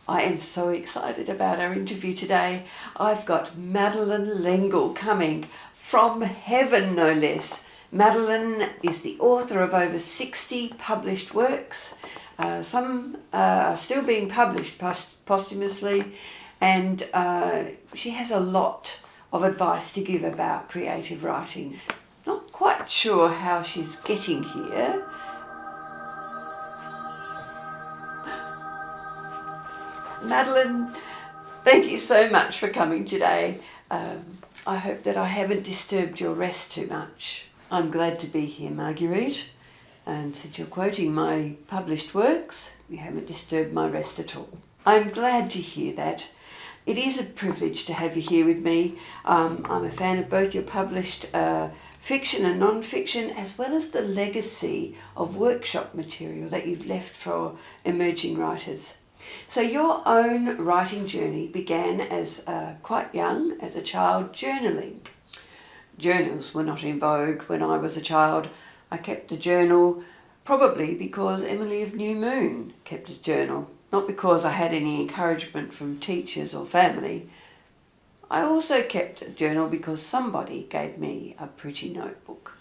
I am so excited about our interview today. I've got Madeleine L'Engle coming from heaven, no less. Madeleine is the author of over 60 published works. Some are still being published posthumously, and she has a lot of advice to give about creative writing. Not quite sure how she's getting here. Madeleine, thank you so much for coming today. I hope that I haven't disturbed your rest too much. I'm glad to be here, Marguerite, and since you're quoting my published works, you haven't disturbed my rest at all. I'm glad to hear that. It is a privilege to have you here with me. I'm a fan of both your published fiction and non-fiction, as well as the legacy of workshop material that you've left for emerging writers. So your own writing journey began as quite young, as a child, journaling. Journals were not in vogue when I was a child. I kept a journal probably because Emily of New Moon kept a journal, not because I had any encouragement from teachers or family. I also kept a journal because somebody gave me a pretty notebook.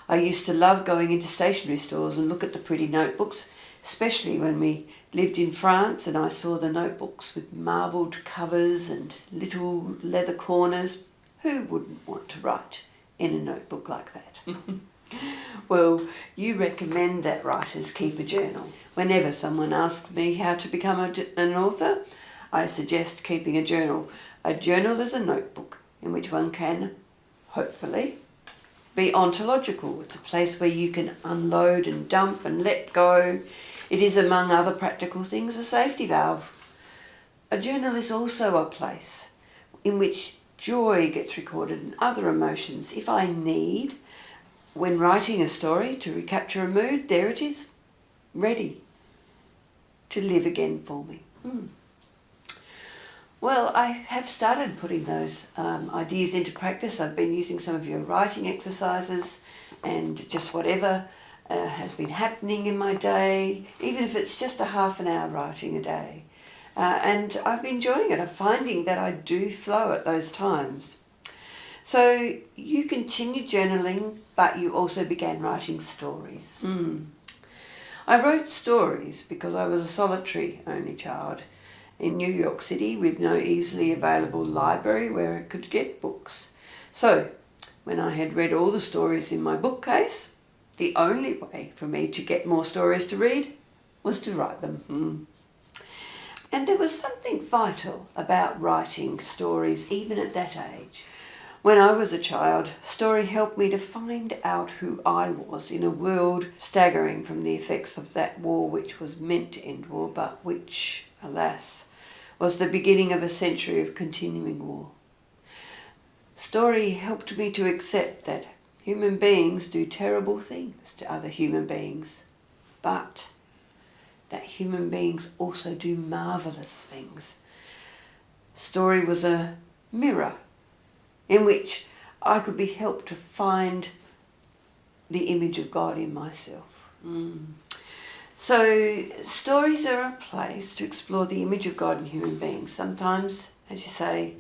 I used to love going into stationery stores and look at the pretty notebooks, especially when we lived in France and I saw the notebooks with marbled covers and little leather corners. Who wouldn't want to write in a notebook like that? Well, you recommend that writers keep a journal. Whenever someone asks me how to become an author, I suggest keeping a journal. A journal is a notebook in which one can, hopefully, be ontological. It's a place where you can unload and dump and let go. It is, among other practical things, a safety valve. A journal is also a place in which joy gets recorded and other emotions. If I need, when writing a story, to recapture a mood, there it is, ready to live again for me. Well, I have started putting those ideas into practice. I've been using some of your writing exercises and just whatever has been happening in my day, even if it's just a half an hour writing a day. And I've been enjoying it. I'm finding that I do flow at those times. So you continued journaling, but you also began writing stories. I wrote stories because I was a solitary only child in New York City with no easily available library where I could get books. So when I had read all the stories in my bookcase, the only way for me to get more stories to read was to write them. And there was something vital about writing stories even at that age. When I was a child, story helped me to find out who I was in a world staggering from the effects of that war which was meant to end war, but which, alas, was the beginning of a century of continuing war. Story helped me to accept that human beings do terrible things to other human beings, but that human beings also do marvellous things. Story was a mirror in which I could be helped to find the image of God in myself. So stories are a place to explore the image of God in human beings. Sometimes, as you say,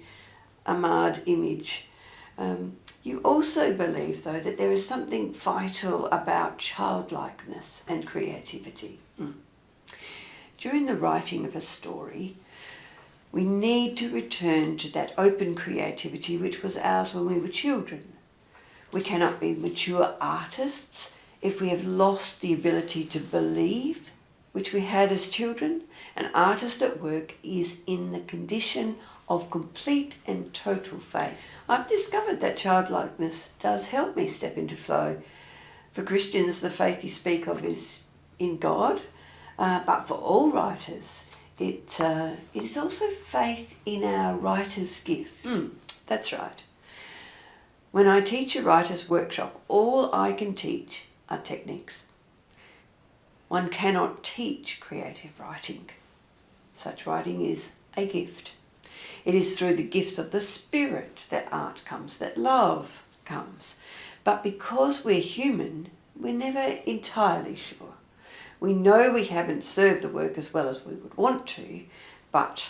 a marred image. You also believe, though, that there is something vital about childlikeness and creativity. During the writing of a story, we need to return to that open creativity which was ours when we were children. We cannot be mature artists if we have lost the ability to believe, which we had as children. An artist at work is in the condition of complete and total faith. I've discovered that childlikeness does help me step into flow. For Christians, the faith you speak of is in God, but for all writers, it is also faith in our writer's gift. That's right. When I teach a writer's workshop, all I can teach are techniques. One cannot teach creative writing. Such writing is a gift. It is through the gifts of the Spirit that art comes, that love comes. But because we're human, we're never entirely sure. We know we haven't served the work as well as we would want to, But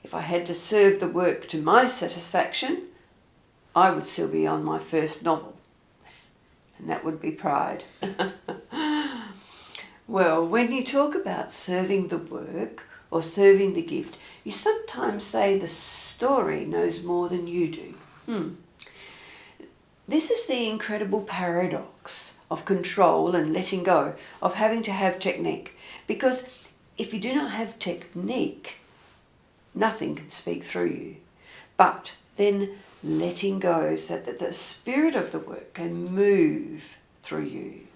if I had to serve the work to my satisfaction, I would still be on my first novel, and that would be Pride. Well, when you talk about serving the work or serving the gift, you sometimes say the story knows more than you do. This is the incredible paradox of control and letting go, of having to have technique. Because if you do not have technique, nothing can speak through you. But then letting go so that the spirit of the work can move through you.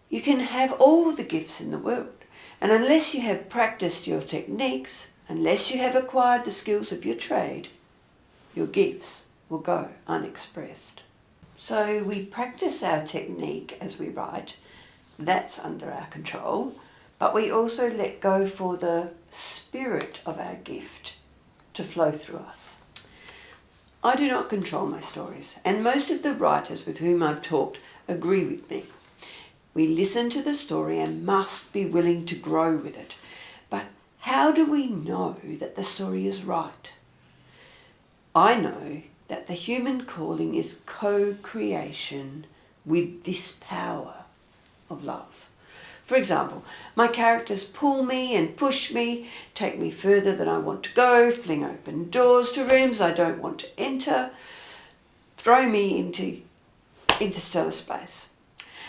You can have all the gifts in the world, and unless you have practiced your techniques, unless you have acquired the skills of your trade, your gifts will go unexpressed. So we practice our technique as we write, that's under our control, but we also let go for the spirit of our gift to flow through us. I do not control my stories, and most of the writers with whom I've talked agree with me. We listen to the story and must be willing to grow with it. But how do we know that the story is right? I know that the human calling is co-creation with this power of love. For example, my characters pull me and push me, take me further than I want to go, fling open doors to rooms I don't want to enter, throw me into interstellar space.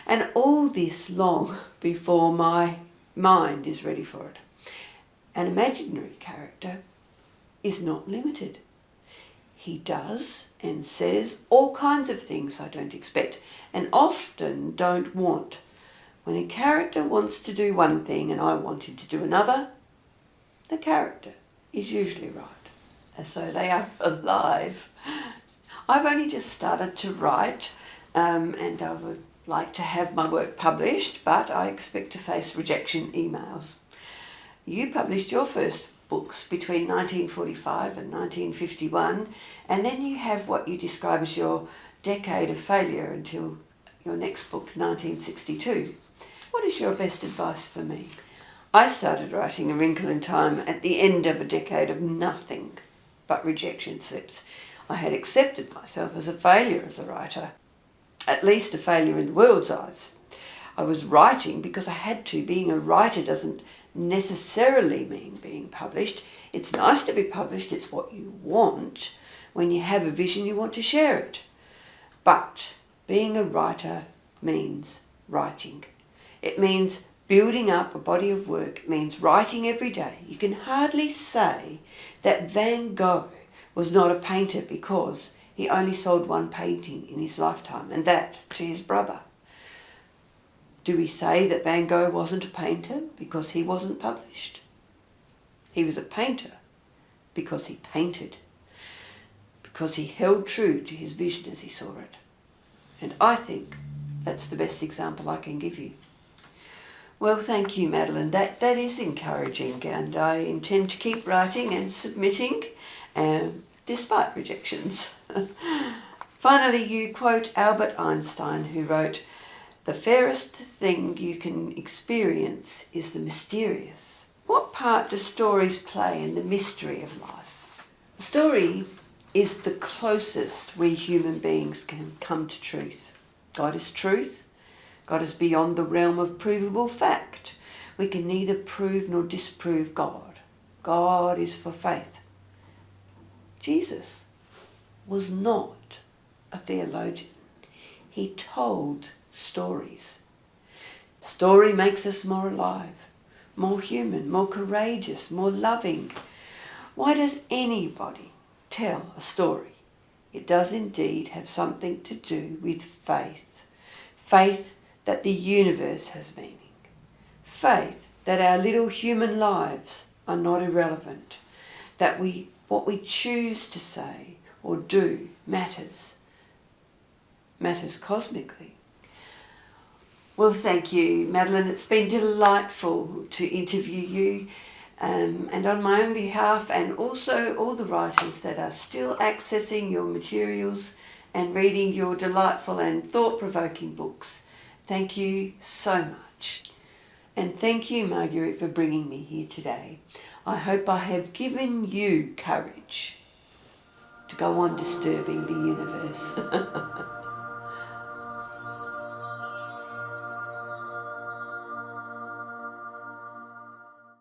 And all this long before my mind is ready for it. An imaginary character is not limited. He does and says all kinds of things I don't expect and often don't want. When a character wants to do one thing and I want him to do another, the character is usually right. And so they are alive. I've only just started to write and I would like to have my work published, but I expect to face rejection emails. You published your first books between 1945 and 1951, and then you have what you describe as your decade of failure until your next book, 1962. What is your best advice for me? I started writing A Wrinkle in Time at the end of a decade of nothing but rejection slips. I had accepted myself as a failure as a writer, at least a failure in the world's eyes. I was writing because I had to. Being a writer doesn't necessarily mean being published. It's nice to be published, it's what you want. When you have a vision, you want to share it. But being a writer means writing. It means building up a body of work. It means writing every day. You can hardly say that Van Gogh was not a painter because he only sold one painting in his lifetime, and that to his brother. Do we say that Van Gogh wasn't a painter because he wasn't published? He was a painter because he painted, because he held true to his vision as he saw it. And I think that's the best example I can give you. Well, thank you, Madeleine. That is encouraging, and I intend to keep writing and submitting, despite rejections. Finally, you quote Albert Einstein, who wrote, "The fairest thing you can experience is the mysterious." What part do stories play in the mystery of life? A story is the closest we human beings can come to truth. God is truth. God is beyond the realm of provable fact. We can neither prove nor disprove God. God is for faith. Jesus was not a theologian. He told stories. Story makes us more alive, more human, more courageous, more loving. Why does anybody tell a story? It does indeed have something to do with faith. Faith that the universe has meaning. Faith that our little human lives are not irrelevant. That what we choose to say or do matters cosmically. Well, thank you, Madeleine. It's been delightful to interview you, and on my own behalf, and also all the writers that are still accessing your materials and reading your delightful and thought-provoking books. Thank you so much. And thank you, Marguerite, for bringing me here today. I hope I have given you courage to go on disturbing the universe.